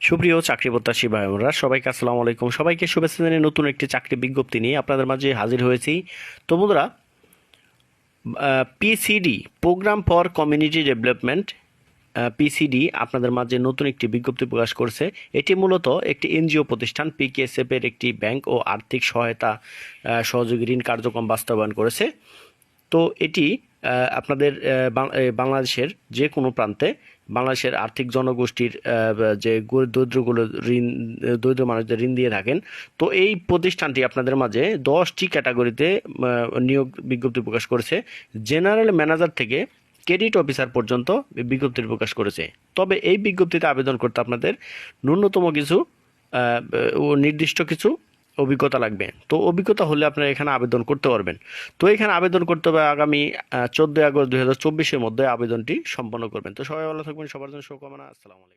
সুপ্রিয় চাকরি প্রত্যাশী ভাই বোনেরা, সবাইকে আসসালামু আলাইকুম। সবাইকে শুভেচ্ছা জানিয়ে নতুন একটি চাকরি বিজ্ঞপ্তি নিয়ে আপনাদের মাঝে হাজির হয়েছি। তো বন্ধুরা, PCD program for community development, PCD আপনাদের মাঝে নতুন একটি বিজ্ঞপ্তি প্রকাশ করছে। এটি মূলত একটি এনজিও প্রতিষ্ঠান পিকেএসএফ এর একটি ব্যাংক ও আর্থিক সহায়তা সহযোগী ঋণ কার্যক্রম বাস্তবায়ন করেছে। তো এটি আপনাদের বাংলাদেশের যে কোনো প্রান্তে বাংলাদেশের আর্থিক জনগোষ্ঠীর যে দরিদ্রগুলো ঋণ, দরিদ্র মানুষদের ঋণ দিয়ে থাকেন। তো এই প্রতিষ্ঠানটি আপনাদের মাঝে 10টি ক্যাটাগরিতে নিয়োগ বিজ্ঞপ্তি প্রকাশ করেছে। জেনারেল ম্যানেজার থেকে ক্রেডিট অফিসার পর্যন্ত বিজ্ঞপ্তি প্রকাশ করেছে। তবে এই বিজ্ঞপ্তিতে আবেদন করতে আপনাদের ন্যূনতম কিছু নির্দিষ্ট কিছু অভিজ্ঞতা লাগবে। তো অভিজ্ঞতা হলে আপনারা এখানে আবেদন করতে পারবেন। তো এখানে আবেদন করতে হবে আগামী 14 আগস্ট 2024-এর মধ্যে আবেদনটি সম্পন্ন করবেন। তো সবাই ভালো থাকবেন, সবার জন্য শুভকামনা। আসসালামু আলাইকুম।